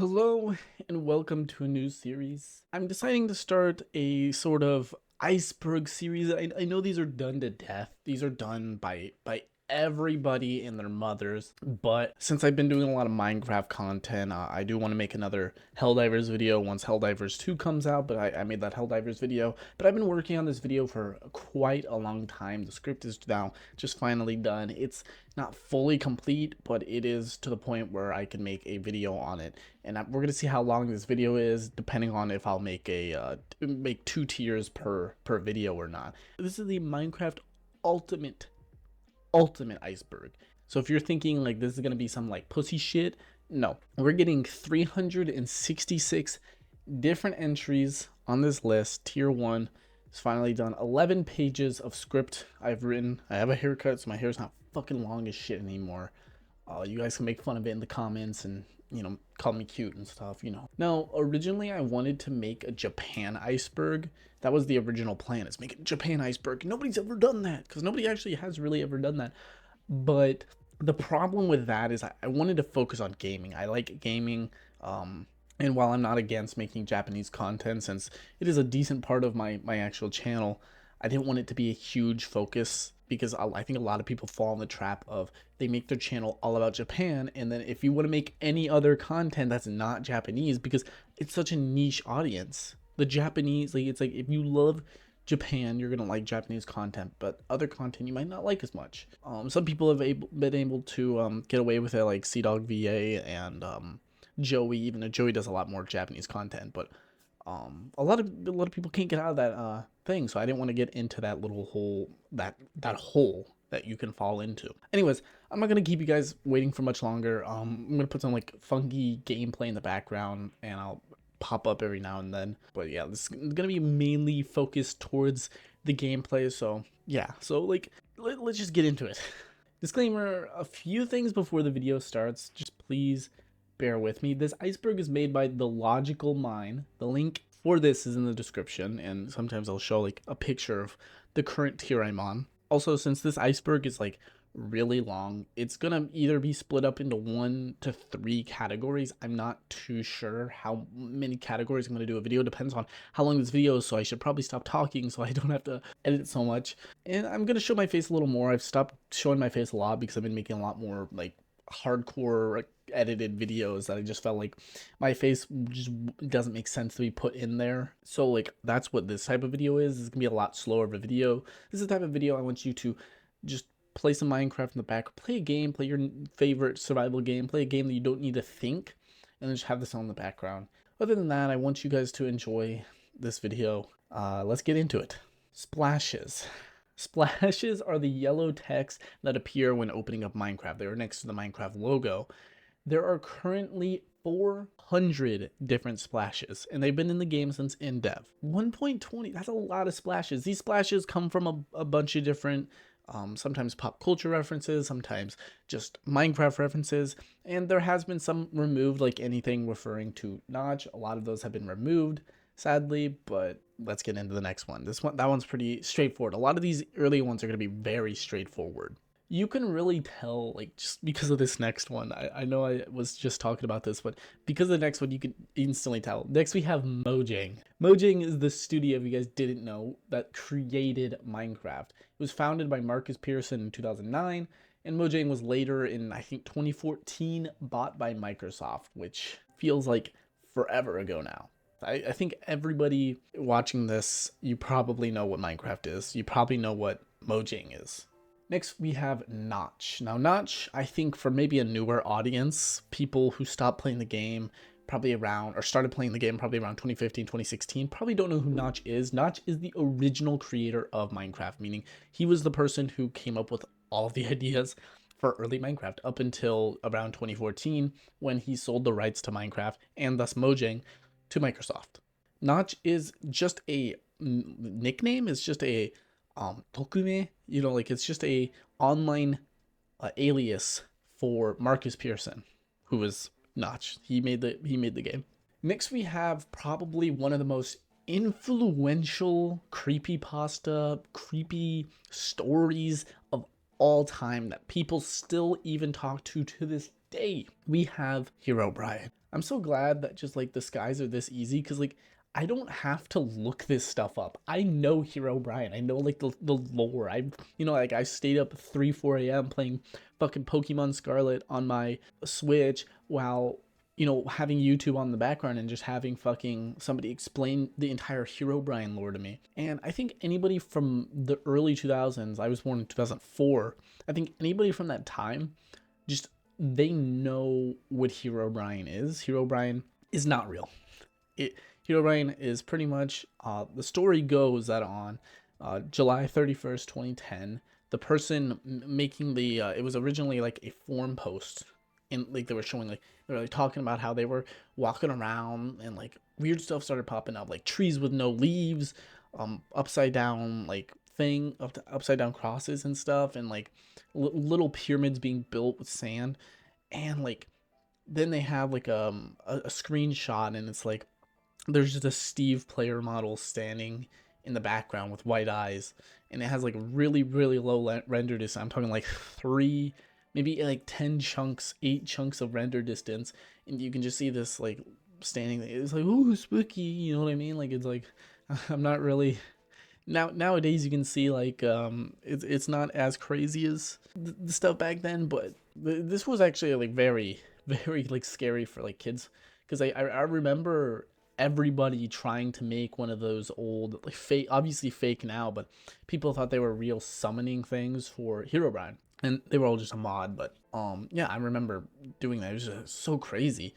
Hello and welcome to a new series. I'm deciding to start a sort of Iceberg series. I know these are done to death. These are done by everybody and their mothers. But since I've been doing a lot of Minecraft content, I do want to make another Helldivers video once Helldivers 2 comes out. But I made that Helldivers video. But I've been working on this video for quite a long time. The script is now just finally done. It's not fully complete, but it is to the point where I can make a video on it. And we're gonna see how long this video is, depending on if I'll make a make 2 tiers per video or not. This is the Minecraft ultimate Iceberg. So if you're thinking like this is gonna be some like pussy shit, no. We're getting 366 different entries on this list. Tier 1 is finally done. 11 pages of script I've written. I have a haircut, so my hair's not fucking long as shit anymore. You guys can make fun of it in the comments and, you know, call me cute and stuff, you know. Now, originally I wanted to make a Japan iceberg. That was the original plan, is make a Japan iceberg. Nobody's ever done that, because nobody actually has really ever done that. But the problem with that is I wanted to focus on gaming. I like gaming, and while I'm not against making Japanese content, since it is a decent part of my actual channel, I didn't want it to be a huge focus, because I think a lot of people fall in the trap of they make their channel all about Japan, and then if you want to make any other content that's not Japanese, because it's such a niche audience, the Japanese, like, it's like if you love Japan, you're gonna like Japanese content, but other content you might not like as much. Some people have been able to get away with it, like CDawg VA and Joey, even though Joey does a lot more Japanese content, but a lot of people can't get out of that thing, so I didn't want to get into that little hole, that hole that you can fall into. Anyways, I'm not gonna keep you guys waiting for much longer. I'm gonna put some like funky gameplay in the background, and I'll pop up every now and then. But yeah, this is gonna be mainly focused towards the gameplay. So yeah, so like let's just get into it. Disclaimer: a few things before the video starts. Just please bear with me. This iceberg is made by The Logical Mine. The link for this is in the description, and sometimes I'll show like a picture of the current tier I'm on. Also, since this iceberg is like really long, it's gonna either be split up into 1 to 3 categories. I'm not too sure how many categories I'm gonna do a video. It depends on how long this video is, so I should probably stop talking so I don't have to edit so much. And I'm gonna show my face a little more. I've stopped showing my face a lot because I've been making a lot more like hardcore edited videos that I just felt like my face just doesn't make sense to be put in there. So like that's what this type of video is. It's gonna be a lot slower of a video. This is the type of video I want you to just play some Minecraft in the back, play a game, play your favorite survival game, play a game that you don't need to think, and then just have this on in the background. Other than that, I want you guys to enjoy this video. Let's get into it. Splashes. Splashes are the yellow text that appear when opening up Minecraft. They are next to the Minecraft logo. There are currently 400 different splashes, and they've been in the game since in-dev. 1.20, that's a lot of splashes. These splashes come from a bunch of different, sometimes pop culture references, sometimes just Minecraft references, and there has been some removed, like anything referring to Notch. A lot of those have been removed, sadly, but let's get into the next one. That one's pretty straightforward. A lot of these early ones are going to be very straightforward. You can really tell, like, just because of this next one. I know I was just talking about this, but because of the next one, you can instantly tell. Next, we have Mojang. Mojang is the studio, if you guys didn't know, that created Minecraft. It was founded by Marcus Pearson in 2009, and Mojang was later in, I think, 2014, bought by Microsoft, which feels like forever ago now. I think everybody watching this, you probably know what Minecraft is. You probably know what Mojang is. Next, we have Notch. Now, Notch, I think for maybe a newer audience, people who stopped playing the game probably around, or started playing the game probably around 2015, 2016, probably don't know who Notch is. Notch is the original creator of Minecraft, meaning he was the person who came up with all of the ideas for early Minecraft up until around 2014, when he sold the rights to Minecraft, and thus Mojang, to Microsoft. Notch is just a nickname, it's just a tokume, you know, like it's just a online alias for Marcus Pearson, who is Notch. He made the game. Next, we have probably one of the most influential creepy stories of all time that people still even talk to this today we have Herobrine. I'm so glad that just like the skies are this easy, because like I don't have to look this stuff up. I know Herobrine. I know like the lore. I stayed up 3-4 a.m. playing fucking Pokemon Scarlet on my Switch while having YouTube on the background and just having fucking somebody explain the entire Herobrine lore to me. And I think anybody from the early 2000s, I was born in 2004, I think anybody from that time, just they know what Herobrine is. Herobrine is not real. Herobrine is pretty much, the story goes that on July 31st, 2010, the person making the, it was originally like a forum post, and like they were showing, like they were like talking about how they were walking around and like weird stuff started popping up, like trees with no leaves, upside down like upside down crosses and stuff, and like little pyramids being built with sand, and like then they have like a screenshot, and it's like there's just a Steve player model standing in the background with white eyes, and it has like really low render distance. I'm talking like 3, maybe like 10 chunks, 8 chunks of render distance, and you can just see this like standing. It's like, ooh, spooky, you know what I mean? Like it's like I'm not really nowadays you can see like it's not as crazy as the stuff back then, but this was actually like very like scary for like kids, because I remember everybody trying to make one of those old like fake, obviously fake now, but people thought they were real summoning things for Herobrine, and they were all just a mod. But yeah, I remember doing that. It was just so crazy.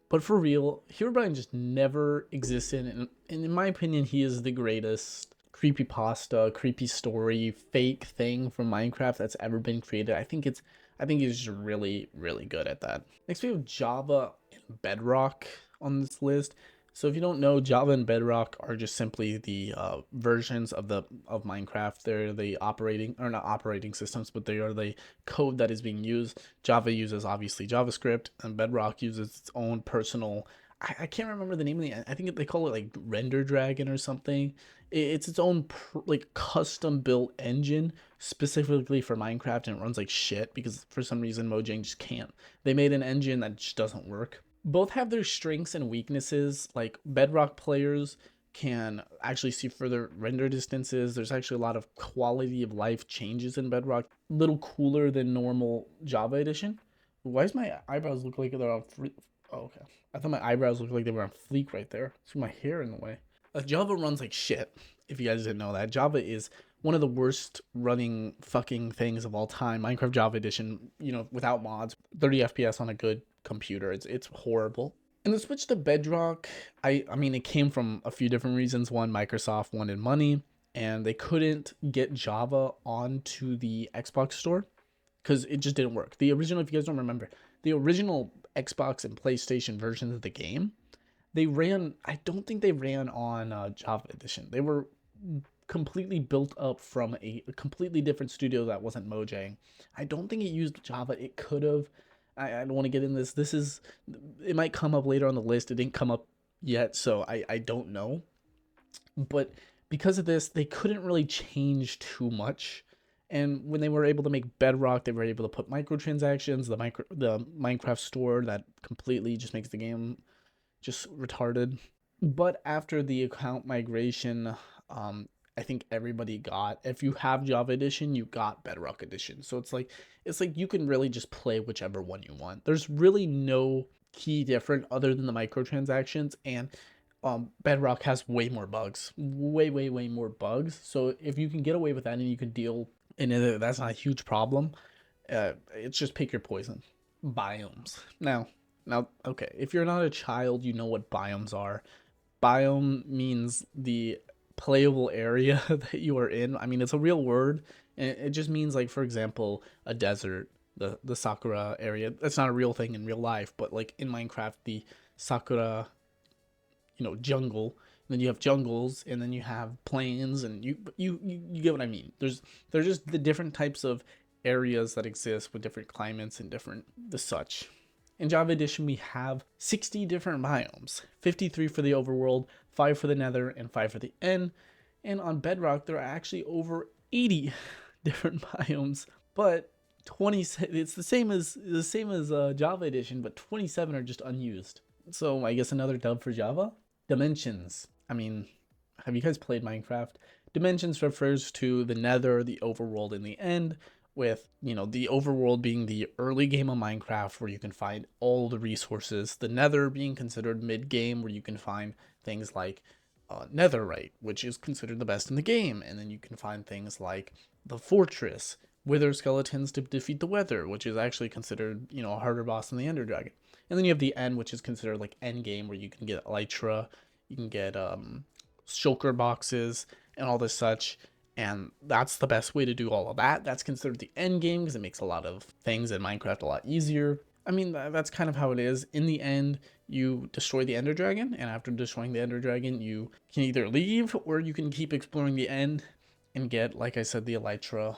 But for real, Herobrine just never existed, and in my opinion, he is the greatest creepypasta, creepy story, fake thing from Minecraft that's ever been created. I think he's just really good at that. Next we have Java and Bedrock on this list. So if you don't know, Java and Bedrock are just simply the versions of Minecraft. They're the not operating systems, but they are the code that is being used. Java uses obviously JavaScript, and Bedrock uses its own personal. I can't remember the name of I think they call it like Render Dragon or something. It's its own like custom built engine specifically for Minecraft, and it runs like shit because for some reason Mojang just can't. They made an engine that just doesn't work. Both have their strengths and weaknesses. Like Bedrock players can actually see further render distances. There's actually a lot of quality of life changes in Bedrock, a little cooler than normal Java edition. Why does my eyebrows look like they're on oh, okay. I thought my eyebrows looked like they were on fleek right there. It's my hair in the way. Java runs like shit, if you guys didn't know that. Java is one of the worst running fucking things of all time. Minecraft Java edition, without mods, 30 FPS on a good computer. It's horrible. And the switch to Bedrock, I mean, it came from a few different reasons. One, Microsoft wanted money, and they couldn't get Java onto the Xbox store because it just didn't work. The original, if you guys don't remember, the original Xbox and PlayStation versions of the game, I don't think they ran on Java edition. They were completely built up from a completely different studio that wasn't Mojang. I don't think it used Java. It could have. I don't want to get in this. It might come up later on the list. It didn't come up yet, so I don't know. But because of this, they couldn't really change too much. And when they were able to make Bedrock, they were able to put microtransactions, the Minecraft store that completely just makes the game just retarded. But after the account migration, I think everybody got, if you have Java edition, you got Bedrock edition. So it's like you can really just play whichever one you want. There's really no key different other than the microtransactions, and Bedrock has way more bugs, way more bugs. So if you can get away with that and you can deal, and that's not a huge problem, it's just pick your poison. Biomes. Now, okay, if you're not a child, you know what biomes are. Biome means the playable area that you are in. I mean, it's a real word, and it just means, like, for example, a desert, the Sakura area. That's not a real thing in real life, but like in Minecraft, the Sakura, jungle. And then you have jungles, and then you have plains, and you get what I mean. There's just the different types of areas that exist with different climates and different the such. In Java Edition, we have 60 different biomes, 53 for the overworld, 5 for the nether, and 5 for the end. And on Bedrock, there are actually over 80 different biomes. But It's the same as Java edition, but 27 are just unused. So I guess another dub for Java. Dimensions. I mean, have you guys played Minecraft? Dimensions refers to the nether, the overworld, and the end, with, you know, the overworld being the early game of Minecraft where you can find all the resources, the nether being considered mid game where you can find things like Netherite, which is considered the best in the game, and then you can find things like the fortress, wither skeletons to defeat the weather, which is actually considered, you know, a harder boss than the ender dragon. And then you have the end, which is considered like end game, where you can get elytra, you can get shulker boxes and all this such, and that's the best way to do all of that. That's considered the end game because it makes a lot of things in Minecraft a lot easier. I mean, that's kind of how it is. In the end, you destroy the ender dragon, and after destroying the ender dragon, you can either leave or you can keep exploring the end and get, like I said, the elytra.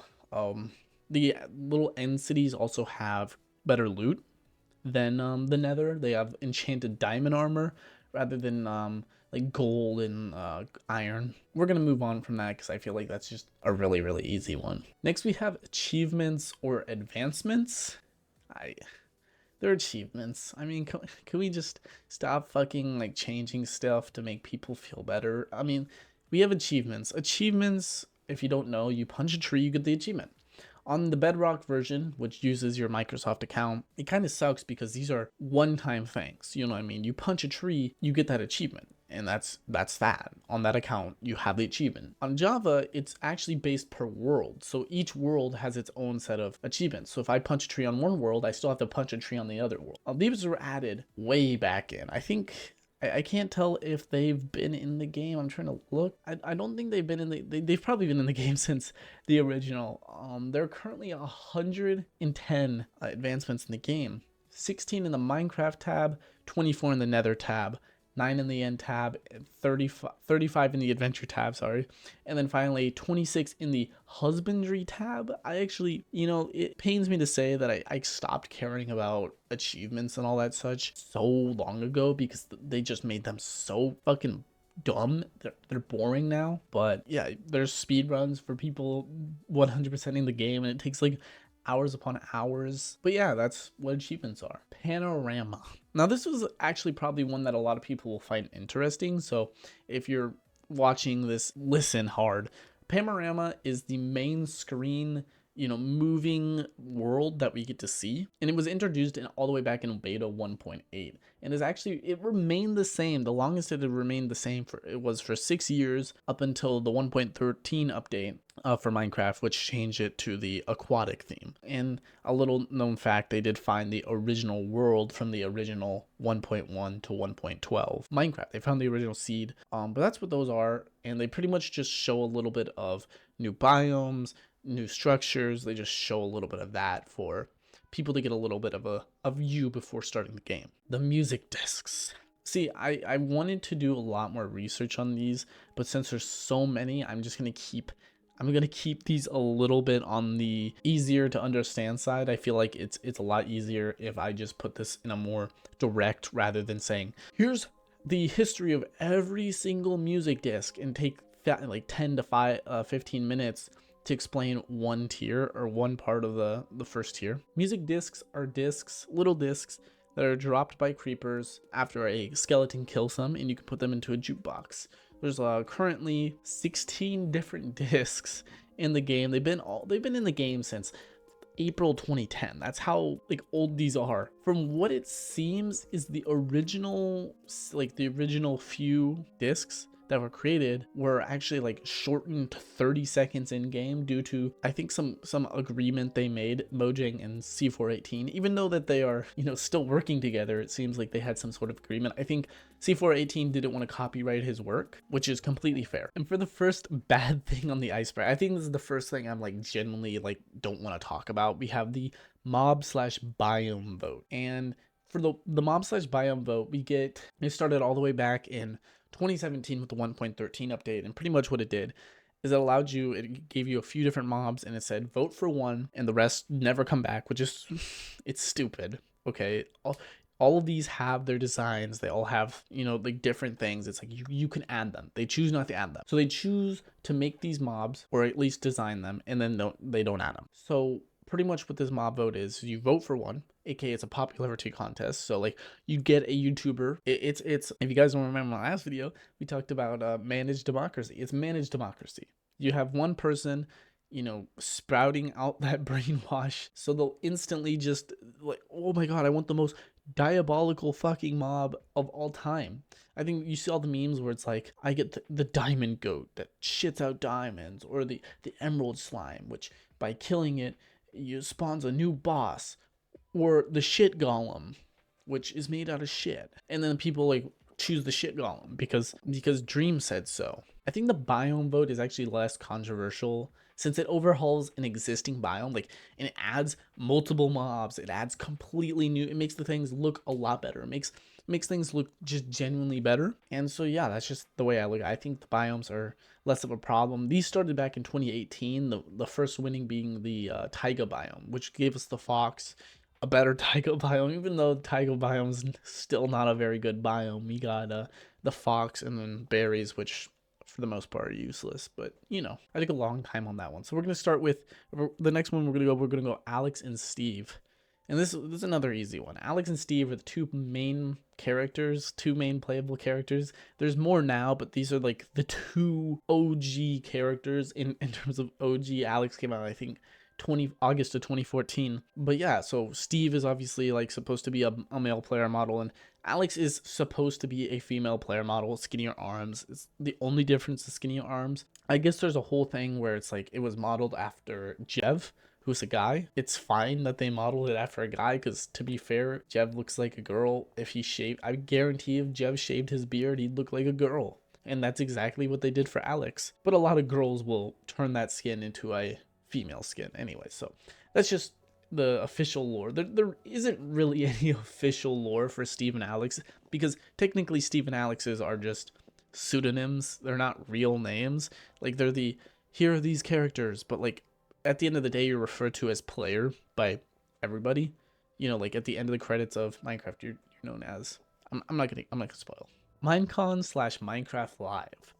The little end cities also have better loot than the nether. They have enchanted diamond armor rather than like gold and iron. We're gonna move on from that because I feel like that's just a really easy one. Next we have achievements or advancements. They're achievements. I mean, can we just stop fucking like changing stuff to make people feel better? I mean, we have achievements. Achievements, if you don't know, you punch a tree, you get the achievement. On the Bedrock version, which uses your Microsoft account, it kind of sucks because these are one-time things. You know what I mean? You punch a tree, you get that achievement, and that's that. On that account, you have the achievement. On Java, it's actually based per world, so each world has its own set of achievements. So if I punch a tree on one world, I still have to punch a tree on the other world. These were added way back in. I think I can't tell if they've been in the game. I'm trying to look. I don't think they've been in they've probably been in the game since the original. There are currently 110 advancements in the game. 16 in the Minecraft tab, 24 in the Nether tab, 9 in the end tab, and 35 in the adventure tab, sorry. And then finally 26 in the husbandry tab. I actually, you know, it pains me to say that I stopped caring about achievements and all that such so long ago because they just made them so fucking dumb. They're boring now. But yeah, there's speed runs for people 100%ing the game, and it takes like hours upon hours. But yeah, that's what achievements are. Panorama. Now this was actually probably one that a lot of people will find interesting, so if you're watching this, listen hard. Panorama is the main screen, you know, moving world that we get to see, and it was introduced all the way back in beta 1.8, and it remained the same. The longest it had remained the same was for 6 years, up until the 1.13 update for Minecraft, which changed it to the aquatic theme. And a little known fact, they did find the original world from the original 1.1 to 1.12 Minecraft. They found the original seed, but that's what those are, and they pretty much just show a little bit of new biomes, new structures. They just show a little bit of that for people to get a little bit of a view before starting the game. The music discs. See, I wanted to do a lot more research on these, but since there's so many, I'm gonna keep these a little bit on the easier to understand side. I feel like it's a lot easier if I just put this in a more direct, rather than saying, here's the history of every single music disc, and take like 10 to 15 minutes to explain one tier or one part of the first tier. Music discs are little discs that are dropped by creepers after a skeleton kills them, and you can put them into a jukebox. There's currently 16 different discs in the game. They've been in the game since April 2010. That's how like old these are. From what it seems is the original few discs that were created were actually like shortened to 30 seconds in game due to, I think, some agreement they made, Mojang and C418. Even though that they are, you know, still working together, it seems like they had some sort of agreement. I think C418 didn't want to copyright his work, which is completely fair. And for the first bad thing on the Iceberg, I think this is the first thing I'm like genuinely like don't want to talk about. We have the mob/biome vote. And for the mob/biome vote, it started all the way back in 2017 with the 1.13 update, and pretty much what it did is it gave you a few different mobs, and it said vote for one and the rest never come back, which is it's stupid. Okay, all of these have their designs. They all have, you know, like different things. It's like you can add them. They choose not to add them, so they choose to make these mobs, or at least design them, and then they don't add them. So pretty much what this mob vote is you vote for one, aka it's a popularity contest. So like you get a YouTuber. It's if you guys don't remember my last video, we talked about managed democracy. It's managed democracy. You have one person, you know, sprouting out that brainwash, so they'll instantly just like, oh my god, I want the most diabolical fucking mob of all time. I think you see all the memes where it's like, I get the diamond goat that shits out diamonds, or the emerald slime, which by killing it, you spawns a new boss, or the shit golem, which is made out of shit. And then people like choose the shit golem because Dream said so. I think the biome vote is actually less controversial since it overhauls an existing biome, like, and it adds multiple mobs. It adds completely new. It makes the things look a lot better. It makes things look just genuinely better. And so yeah, that's just the way I look. I think the biomes are less of a problem. These started back in 2018. The first winning being the taiga biome, which gave us the fox, a better taiga biome, even though taiga biome's still not a very good biome. You got the fox and then berries, which for the most part are useless, but you know, I took a long time on that one. So we're gonna start with the next one. We're gonna go Alex and Steve, and this is another easy one. Alex and Steve are the two main characters, two main playable characters. There's more now, but these are like the two OG characters in terms of OG. Alex came out, I think, August of 2014. But yeah, so Steve is obviously like supposed to be a male player model, and Alex is supposed to be a female player model, skinnier arms. It's the only difference, the skinnier arms. I guess there's a whole thing where it's like it was modeled after Jev, who's a guy. It's fine that they modeled it after a guy, because to be fair, Jev looks like a girl. If he shaved, I guarantee if Jev shaved his beard, he'd look like a girl. And that's exactly what they did for Alex. But a lot of girls will turn that skin into a female skin anyway, so that's just the official lore. There isn't really any official lore for Steve and Alex, because technically Steve and Alex's are just pseudonyms. They're not real names. Like, they're here are these characters, but like at the end of the day, you're referred to as player by everybody. You know, like at the end of the credits of Minecraft, you're known as, I'm not gonna spoil, Minecon / Minecraft Live.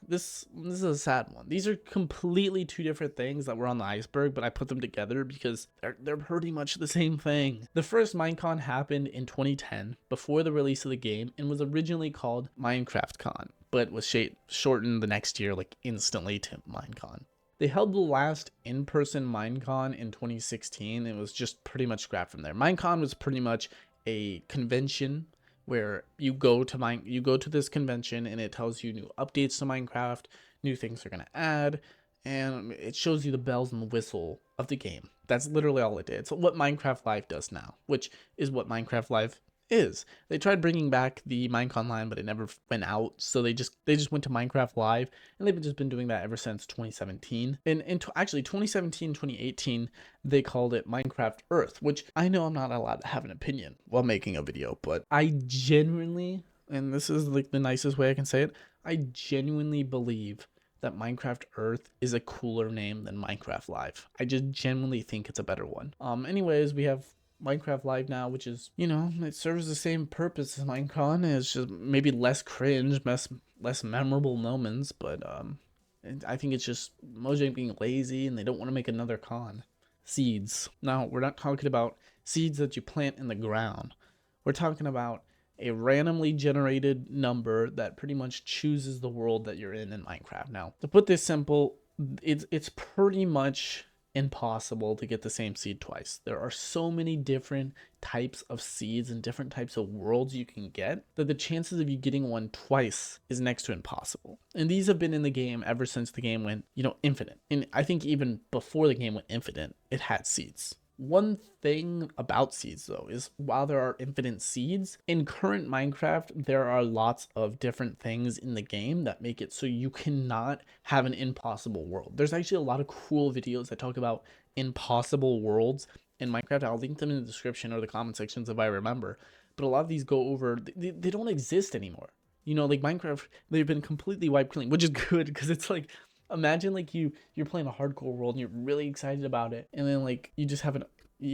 This is a sad one. These are completely two different things that were on the Iceberg, but I put them together because they're pretty much the same thing. The first Minecon happened in 2010, before the release of the game, and was originally called Minecraft Con, but was shortened the next year, like instantly, to Minecon. They held the last in-person Minecon in 2016. It was just pretty much scrapped from there. Minecon was pretty much a convention where you go to this convention and it tells you new updates to Minecraft, new things they're going to add, and it shows you the bells and the whistle of the game. That's literally all it did. It's what Minecraft Live does now, which is what Minecraft Live is. They tried bringing back the Minecon line, but it never went out, so they just went to Minecraft Live, and they've just been doing that ever since 2017. And actually 2017, 2018, they called it Minecraft Earth, which I know I'm not allowed to have an opinion while making a video, but I genuinely, and this is like the nicest way I can say it, I genuinely believe that Minecraft Earth is a cooler name than Minecraft Live. I just genuinely think it's a better one. Anyways, we have Minecraft Live now, which is, you know, it serves the same purpose as Minecon. It's just maybe less cringe, less memorable moments, but I think it's just Mojang being lazy and they don't want to make another con. Seeds. Now, we're not talking about seeds that you plant in the ground. We're talking about a randomly generated number that pretty much chooses the world that you're in Minecraft. Now, to put this simple, it's pretty much impossible to get the same seed twice. There are so many different types of seeds and different types of worlds you can get that the chances of you getting one twice is next to impossible. And these have been in the game ever since the game went, you know, infinite. And I think even before the game went infinite, it had seeds. One thing about seeds, though, is while there are infinite seeds, in current Minecraft, there are lots of different things in the game that make it so you cannot have an impossible world. There's actually a lot of cool videos that talk about impossible worlds in Minecraft. I'll link them in the description or the comment sections if I remember. But a lot of these go over, they don't exist anymore. You know, like Minecraft, they've been completely wiped clean, which is good because it's like, imagine like you're playing a hardcore world and you're really excited about it, and then like you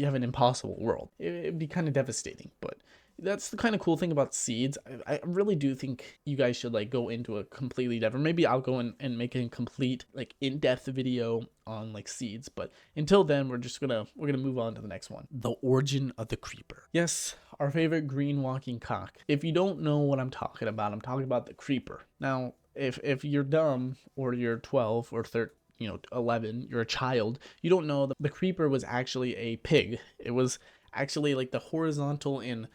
have an impossible world. It'd be kind of devastating, but That's the kind of cool thing about seeds. I really do think you guys should like go into a completely different, maybe I'll go and make a complete like in-depth video on like seeds, but until then we're gonna move on to the next one. The origin of the creeper. Yes, our favorite green walking cock. If you don't know what I'm talking about the creeper. Now if you're dumb, or you're 12 or 13, 11, you're a child, you don't know that the creeper was actually a pig. It was actually like the horizontal and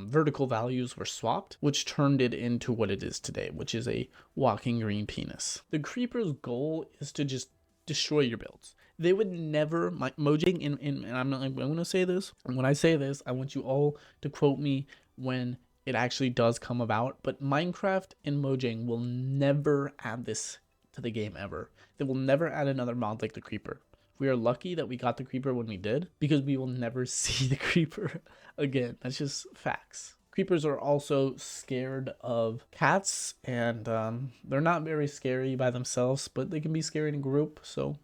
vertical values were swapped, which turned it into what it is today, which is a walking green penis. The creeper's goal is to just destroy your builds. They would never, Mojang, and I'm going to say this, and when I say this, I want you all to quote me when it actually does come about, but Minecraft and Mojang will never add this to the game ever. They will never add another mod like the creeper. We are lucky that we got the creeper when we did, because we will never see the creeper again. That's just facts. Creepers are also scared of cats, and they're not very scary by themselves, but they can be scary in a group, so,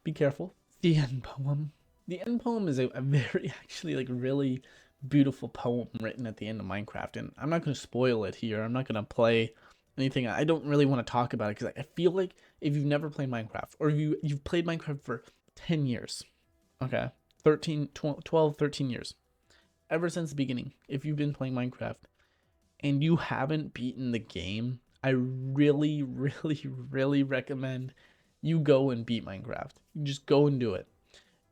be careful. The end poem. The end poem is a very, actually, like, really beautiful poem written at the end of Minecraft, and I'm not going to spoil it here. I'm not going to play anything. I don't really want to talk about it, because I feel like if you've never played Minecraft, or you've played Minecraft for 10 years, okay, 12, 13 years, ever since the beginning, if you've been playing Minecraft and you haven't beaten the game, I really, really, really recommend you go and beat Minecraft. You just go and do it,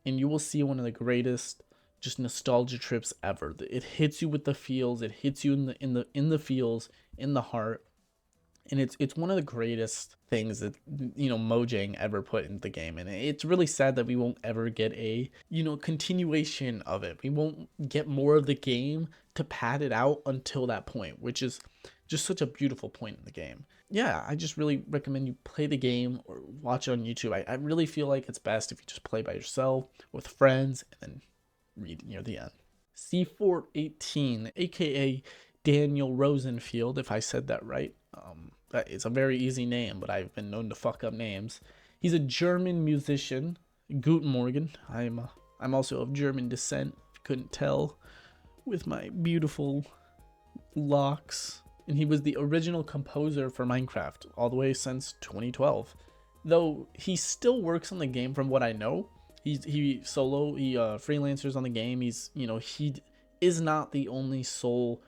and you will see one of the greatest just nostalgia trips ever. It hits you with the feels. It hits you in the feels, in the heart. And it's one of the greatest things that Mojang ever put into the game, and it's really sad that we won't ever get a continuation of it. We won't get more of the game to pad it out until that point, which is just such a beautiful point in the game. Yeah, I just really recommend you play the game or watch it on YouTube. I really feel like it's best if you just play by yourself with friends and then read near the end. C418, aka Daniel Rosenfield, if I said that right. It's a very easy name, but I've been known to fuck up names. He's a German musician. Guten Morgen. I'm also of German descent, if you couldn't tell, with my beautiful locks. And he was the original composer for Minecraft all the way since 2012. Though he still works on the game, from what I know. He freelancers on the game. He is not the only sole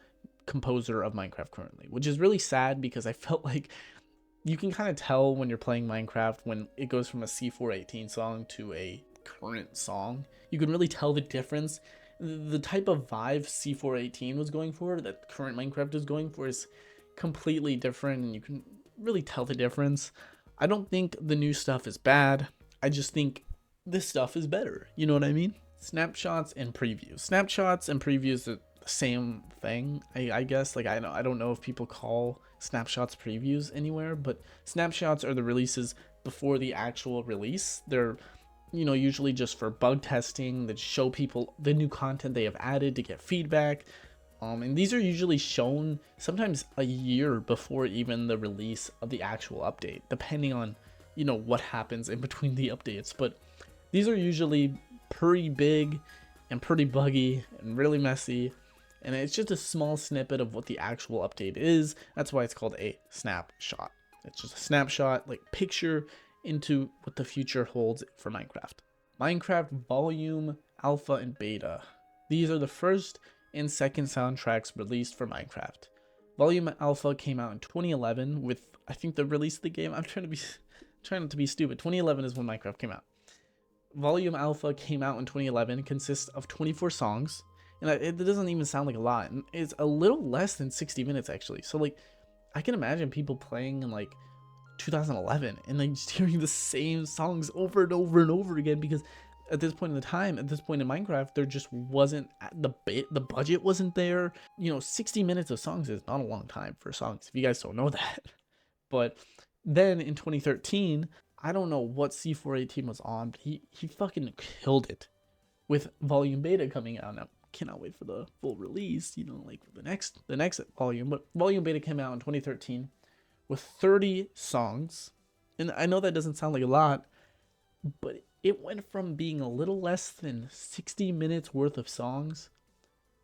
composer of Minecraft currently, which is really sad, because I felt like you can kind of tell when you're playing Minecraft when it goes from a C418 song to a current song. You can really tell the difference. The type of vibe C418 was going for, that current Minecraft is going for, is completely different, and you can really tell the difference. I don't think the new stuff is bad. I just think this stuff is better. You know what I mean? Snapshots and previews. Snapshots and previews are the same thing, I guess. Like, I don't know if people call snapshots previews anywhere, but snapshots are the releases before the actual release. They're usually just for bug testing, that show people the new content they have added to get feedback. And these are usually shown sometimes a year before even the release of the actual update, depending on what happens in between the updates. But these are usually pretty big and pretty buggy and really messy, and it's just a small snippet of what the actual update is. That's why it's called a snapshot. It's just a snapshot, like picture into what the future holds for Minecraft. Minecraft Volume, Alpha, and Beta. These are the first and second soundtracks released for Minecraft. Volume Alpha came out in 2011 with, I think, the release of the game. I'm trying not to be stupid. 2011 is when Minecraft came out. Volume Alpha came out in 2011, consists of 24 songs, and it doesn't even sound like a lot. And it's a little less than 60 minutes, actually. So, like, I can imagine people playing in, like, 2011 and, like, just hearing the same songs over and over and over again, because at this point in Minecraft, there just wasn't, the budget wasn't there. 60 minutes of songs is not a long time for songs, if you guys don't know that. But then in 2013, I don't know what C418 was on, but he fucking killed it with Volume Beta coming out. Now, cannot wait for the full release, like the next volume. But Volume Beta came out in 2013 with 30 songs. And I know that doesn't sound like a lot, but it went from being a little less than 60 minutes worth of songs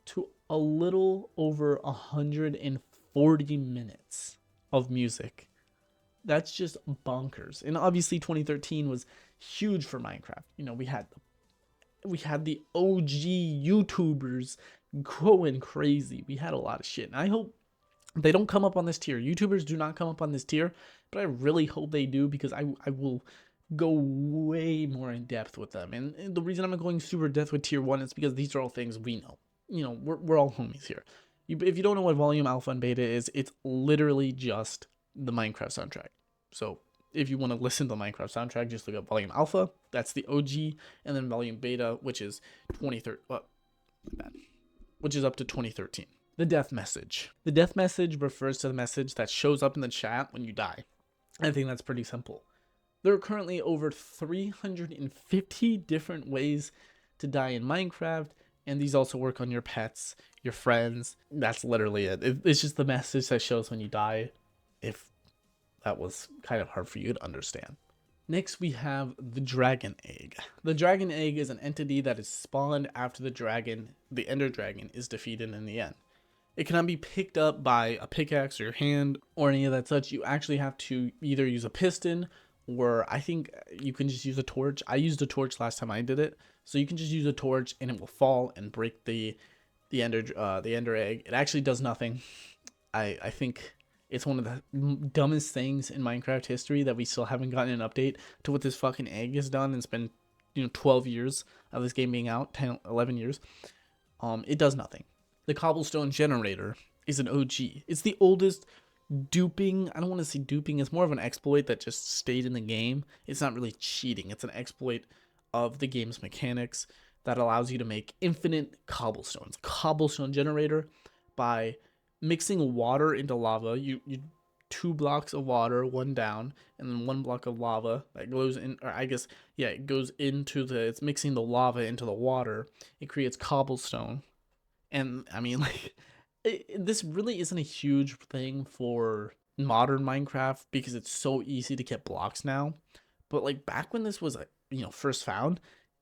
to a little over 140 minutes of music. That's just bonkers. And obviously 2013 was huge for Minecraft. You know, we had the OG YouTubers going crazy. We had a lot of shit. And I hope they don't come up on this tier. YouTubers do not come up on this tier, but I really hope they do, because I will go way more in depth with them. And the reason I'm going super in depth with tier 1 is because these are all things we know. You know, we're all homies here. If you don't know what volume, alpha, and beta is, it's literally just the Minecraft soundtrack. So if you want to listen to the Minecraft soundtrack, just look up volume alpha. That's the OG, and then volume beta, which is 2013. Which is up to 2013. The death message. The death message refers to the message that shows up in the chat when you die. I think that's pretty simple. There are currently over 350 different ways to die in Minecraft, and these also work on your pets, your friends. That's literally it. It's just the message that shows when you die, if that was kind of hard for you to understand. Next, we have the dragon egg. The dragon egg is an entity that is spawned after the ender dragon, is defeated in the end. It cannot be picked up by a pickaxe or your hand or any of that such. You actually have to either use a piston, or I think you can just use a torch. I used a torch last time I did it. So you can just use a torch and it will fall and break the ender egg. It actually does nothing. I think it's one of the dumbest things in Minecraft history that we still haven't gotten an update to what this fucking egg has done. And it's been, 12 years of this game being out, 10, 11 years. It does nothing. The Cobblestone Generator is an OG. It's the oldest duping. I don't want to say duping. It's more of an exploit that just stayed in the game. It's not really cheating. It's an exploit of the game's mechanics that allows you to make infinite cobblestones. Cobblestone Generator, by mixing water into lava. You 2 blocks of water, 1 down, and then 1 block of lava that goes in, or I guess, yeah, it goes into it's mixing the lava into the water. It creates cobblestone. And I mean, like, this really isn't a huge thing for modern Minecraft because it's so easy to get blocks now. But like back when this was, first found,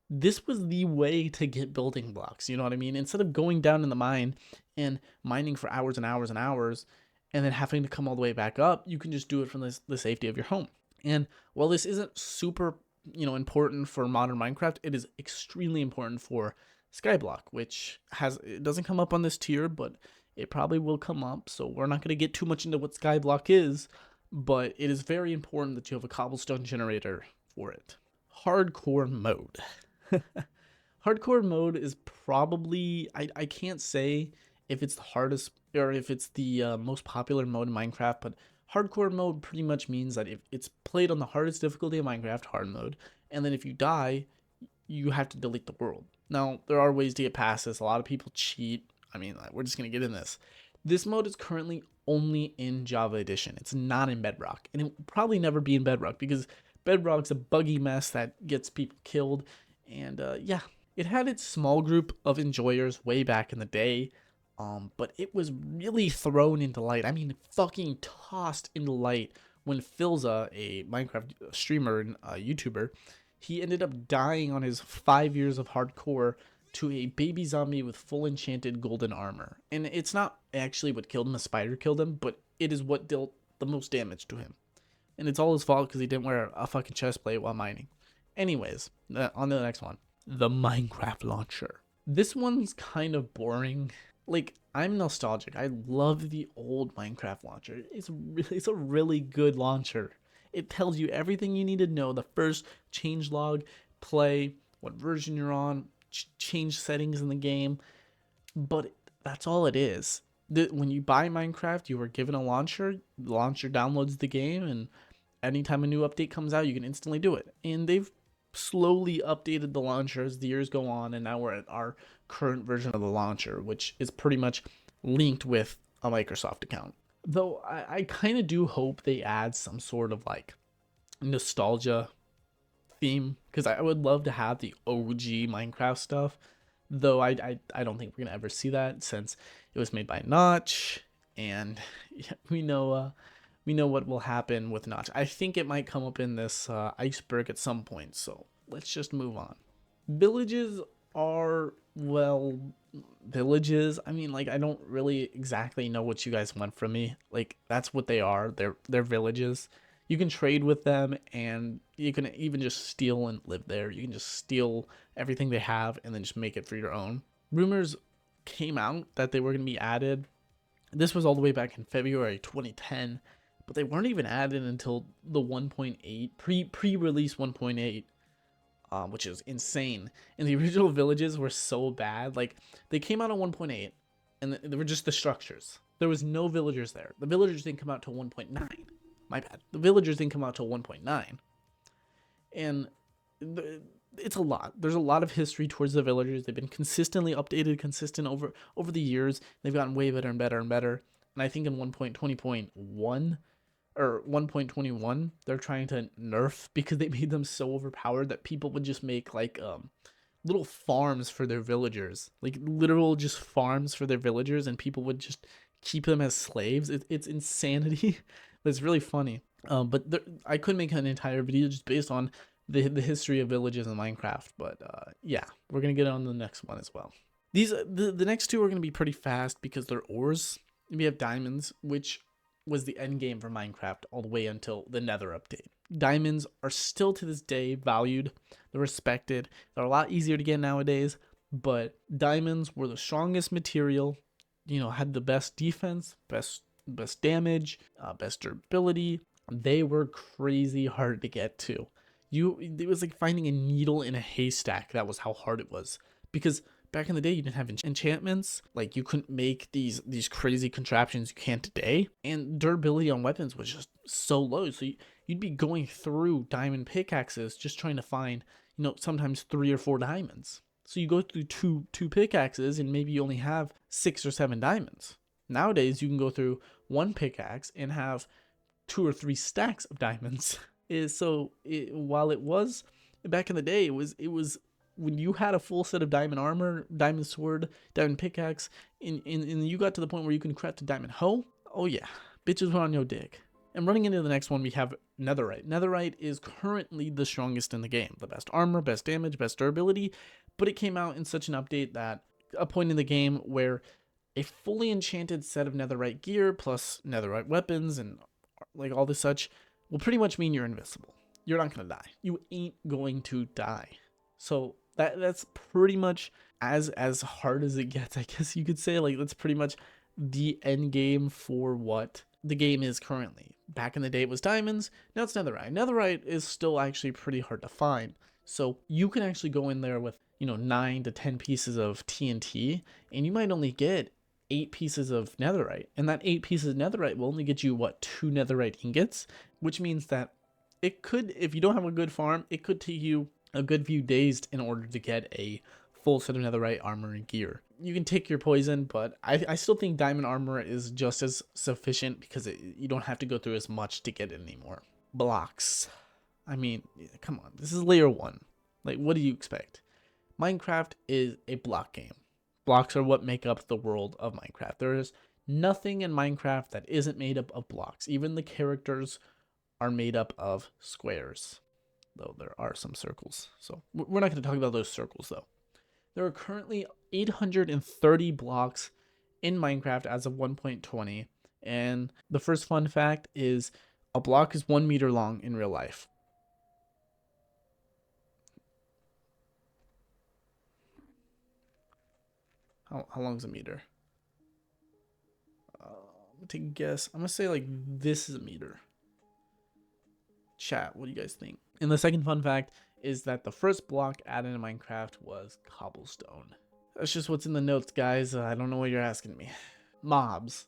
this was the way to get building blocks. You know what I mean? Instead of going down in the mine and mining for hours and hours and hours, and then having to come all the way back up, you can just do it from the safety of your home. And while this isn't super, important for modern Minecraft, it is extremely important for Skyblock, which it doesn't come up on this tier, but it probably will come up. So we're not going to get too much into what Skyblock is, but it is very important that you have a cobblestone generator for it. Hardcore mode. Hardcore mode is probably, I can't say if it's the hardest or if it's the most popular mode in Minecraft, but hardcore mode pretty much means that if it's played on the hardest difficulty of Minecraft, hard mode, and then if you die, you have to delete the world. Now, there are ways to get past this. A lot of people cheat. I mean, we're just going to get in this. This mode is currently only in Java Edition. It's not in Bedrock, and it will probably never be in Bedrock because Bedrock's a buggy mess that gets people killed. And yeah, it had its small group of enjoyers way back in the day, but it was really thrown into light. I mean, fucking tossed into light when Philza, a Minecraft streamer and YouTuber, he ended up dying on his 5 years of hardcore to a baby zombie with full enchanted golden armor. And it's not actually what killed him, a spider killed him, but it is what dealt the most damage to him. And it's all his fault because he didn't wear a fucking chest plate while mining. Anyways, on to the next one. The Minecraft launcher. This one's kind of boring. Like, I'm nostalgic. I love the old Minecraft launcher. It's a really good launcher. It tells you everything you need to know. The first changelog, play, what version you're on, change settings in the game. But that's all it is. When you buy Minecraft, you are given a launcher. The launcher downloads the game, and anytime a new update comes out, you can instantly do it. And they've slowly updated the launcher as the years go on, and now we're at our current version of the launcher, which is pretty much linked with a Microsoft account. Though I kind of do hope they add some sort of like nostalgia theme, because I would love to have the OG Minecraft stuff. Though I don't think we're gonna ever see that since it was made by Notch, and we know what will happen with Notch. I think it might come up in this Iceberg at some point. So let's just move on. Villages are, well, villages. I mean, like, I don't really exactly know what you guys want from me. Like, that's what they are. They're villages. You can trade with them, and you can even just steal and live there. You can just steal everything they have and then just make it for your own. Rumors came out that they were going to be added. This was all the way back in February 2010, but they weren't even added until the 1.8 pre-release 1.8, which is insane. And the original villages were so bad. Like, they came out on 1.8, and they were just the structures. There was no villagers there. The villagers didn't come out till 1.9. My bad. The villagers didn't come out till 1.9, and it's a lot. There's a lot of history towards the villagers. They've been consistently updated, consistent over the years. They've gotten way better and better and better. And I think in 1.20.1 or 1.21, they're trying to nerf because they made them so overpowered that people would just make like little farms for their villagers, like literal just farms for their villagers, and people would just keep them as slaves. It's insanity. But it's really funny. But I could make an entire video just based on the history of villages in Minecraft. But yeah, we're gonna get on the next one as well. The next two are gonna be pretty fast because they're ores. We have diamonds, which was the end game for Minecraft all the way until the Nether update. Diamonds are still to this day valued, they're respected, they're a lot easier to get nowadays, but diamonds were the strongest material, you know, had the best defense, best damage, best durability. They were crazy hard to get to. It was like finding a needle in a haystack. That was how hard it was, because back in the day you didn't have enchantments. Like, you couldn't make these crazy contraptions you can today, and durability on weapons was just so low. So you'd be going through diamond pickaxes just trying to find, you know, sometimes 3 or 4 diamonds. So you go through two pickaxes and maybe you only have 6 or 7 diamonds. Nowadays you can go through 1 pickaxe and have 2 or 3 stacks of diamonds. While it was back in the day, it was when you had a full set of diamond armor, diamond sword, diamond pickaxe, and you got to the point where you can craft a diamond hoe. Oh yeah, bitches were on your dick. And running into the next one, we have Netherite. Netherite is currently the strongest in the game. The best armor, best damage, best durability, but it came out in such an update that a point in the game where a fully enchanted set of Netherite gear plus Netherite weapons and like all this such will pretty much mean you're invincible. You're not gonna die. You ain't going to die. So that's pretty much as hard as it gets, I guess you could say. Like, that's pretty much the end game for what the game is currently. Back in the day it was diamonds, now it's Netherite. Netherite is still actually pretty hard to find. So you can actually go in there with, you know, 9 to 10 pieces of TNT, and you might only get 8 pieces of Netherite. And that 8 pieces of Netherite will only get you, what, 2 Netherite ingots? Which means that it could, if you don't have a good farm, it could take you a good few days in order to get a full set of Netherite armor and gear. You can take your poison, but I still think diamond armor is just as sufficient because you don't have to go through as much to get it anymore. Blocks. I mean, come on, this is layer 1. Like, what do you expect? Minecraft is a block game. Blocks are what make up the world of Minecraft. There is nothing in Minecraft that isn't made up of blocks. Even the characters are made up of squares, though there are some circles. So we're not going to talk about those circles, though. There are currently 830 blocks in Minecraft as of 1.20, and the first fun fact is a block is 1 meter long in real life. How long is a meter? I'm gonna take a guess. I'm gonna say like this is a meter. Chat, what do you guys think? And the second fun fact is that the first block added in Minecraft was cobblestone. That's just what's in the notes, guys. I don't know what you're asking me. Mobs.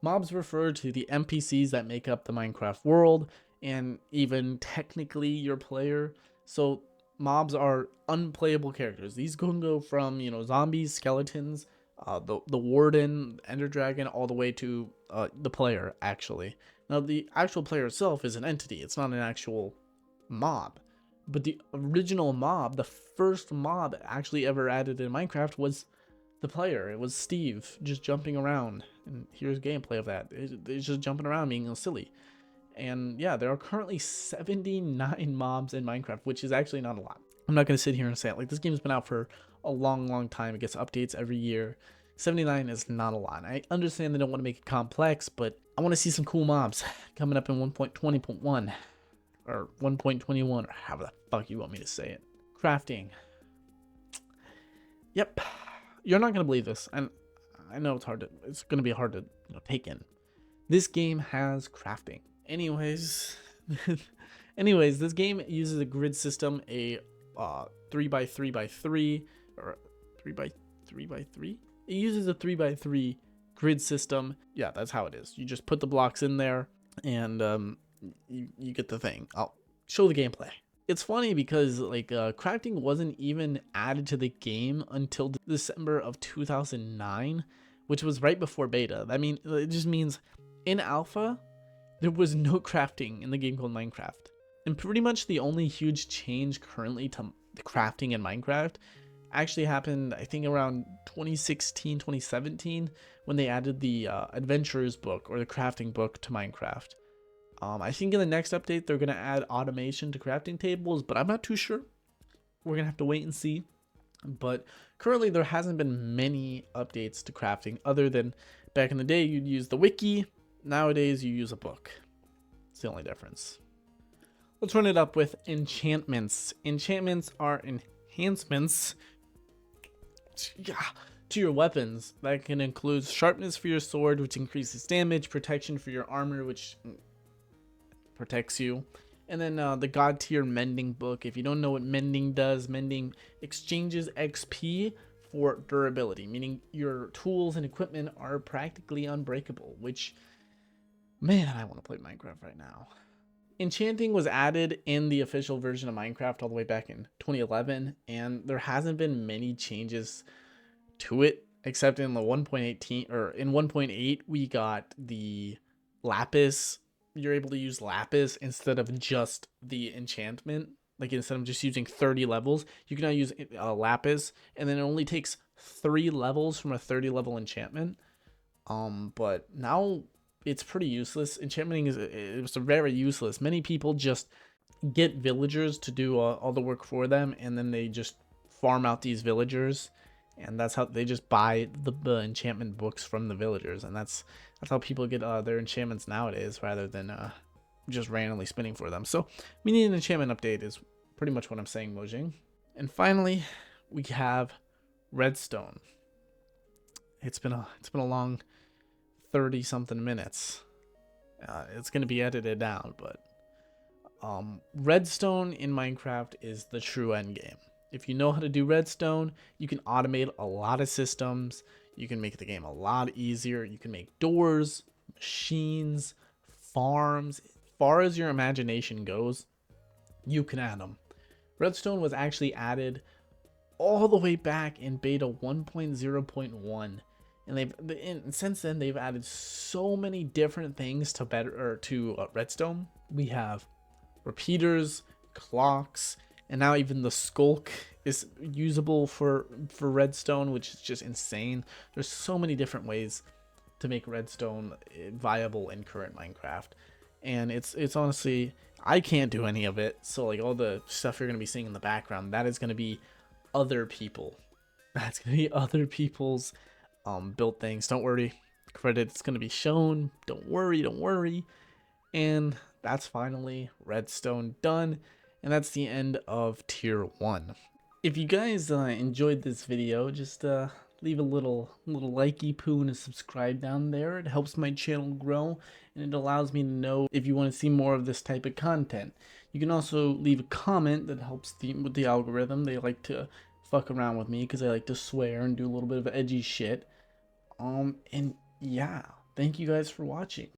Mobs refer to the NPCs that make up the Minecraft world, and even technically your player. So mobs are unplayable characters. These can go from, you know, zombies, skeletons, the warden, ender dragon, all the way to the player, actually. Now, the actual player itself is an entity. It's not an actual mob. But the original mob, the first mob actually ever added in Minecraft, was the player. It was Steve just jumping around. And here's gameplay of that. It's just jumping around being silly. And yeah, there are currently 79 mobs in Minecraft, which is actually not a lot. I'm not going to sit here and say it. Like, this game's been out for a long time. It gets updates every year. 79 is not a lot. I understand they don't want to make it complex, but I want to see some cool mobs coming up in 1.20.1 or 1.21 or however the fuck you want me to say it. Crafting. Yep. You're not going to believe this. And I know it's going to be hard to take in. This game has crafting. Anyways, this game uses a grid system, a 3x3x3 or 3x3x3. It uses a 3x3 grid system. Yeah, that's how it is. You just put the blocks in there and you get the thing. I'll show the gameplay. It's funny because like crafting wasn't even added to the game until December of 2009, which was right before beta. I mean, it just means in alpha, there was no crafting in the game called Minecraft. And pretty much the only huge change currently to the crafting in Minecraft actually happened, I think, around 2016, 2017, when they added the Adventurers book or the crafting book to Minecraft. I think in the next update, they're going to add automation to crafting tables, but I'm not too sure. We're going to have to wait and see. But currently, there hasn't been many updates to crafting other than back in the day, you'd use the wiki. Nowadays, you use a book. It's the only difference. Let's run it up with enchantments. Enchantments are enhancements to your weapons. That can include sharpness for your sword, which increases damage, protection for your armor, which protects you, and then the god tier mending book. If you don't know what mending does, mending exchanges XP for durability, meaning your tools and equipment are practically unbreakable, which, man, I want to play Minecraft right now. Enchanting was added in the official version of Minecraft all the way back in 2011, and there hasn't been many changes to it, except in the 1.18 or in 1.8 we got the lapis. You're able to use lapis instead of just the enchantment. Like instead of just using 30 levels, you can now use lapis, and then it only takes 3 levels from a 30 level enchantment. But now it's pretty useless. Enchanting it's very useless. Many people just get villagers to do all the work for them, and then they just farm out these villagers, and that's how they just buy the enchantment books from the villagers, and that's how people get their enchantments nowadays, rather than just randomly spinning for them. So we need an enchantment update is pretty much what I'm saying, Mojang. And finally, we have Redstone. It's been a long 30 something minutes. It's gonna be edited down, but Redstone in Minecraft is the true end game. If you know how to do redstone, you can automate a lot of systems. You can make the game a lot easier. You can make doors, machines, farms. As far as your imagination goes, you can add them. Redstone was actually added all the way back in beta 1.0.1, and since then they've added so many different things to Redstone. We have repeaters, clocks, and now even the skulk is usable for redstone, which is just insane. There's so many different ways to make redstone viable in current Minecraft, and it's honestly, I can't do any of it. So like all the stuff you're gonna be seeing in the background, that is gonna be other people. That's gonna be other people's built things. Don't worry, credit's gonna be shown. Don't worry. And that's finally redstone done. And that's the end of tier 1. If you guys enjoyed this video, just leave a little likey poo and a subscribe down there. It helps my channel grow, and it allows me to know if you want to see more of this type of content. You can also leave a comment that helps with the algorithm. They like to fuck around with me because I like to swear and do a little bit of edgy shit. And yeah, thank you guys for watching.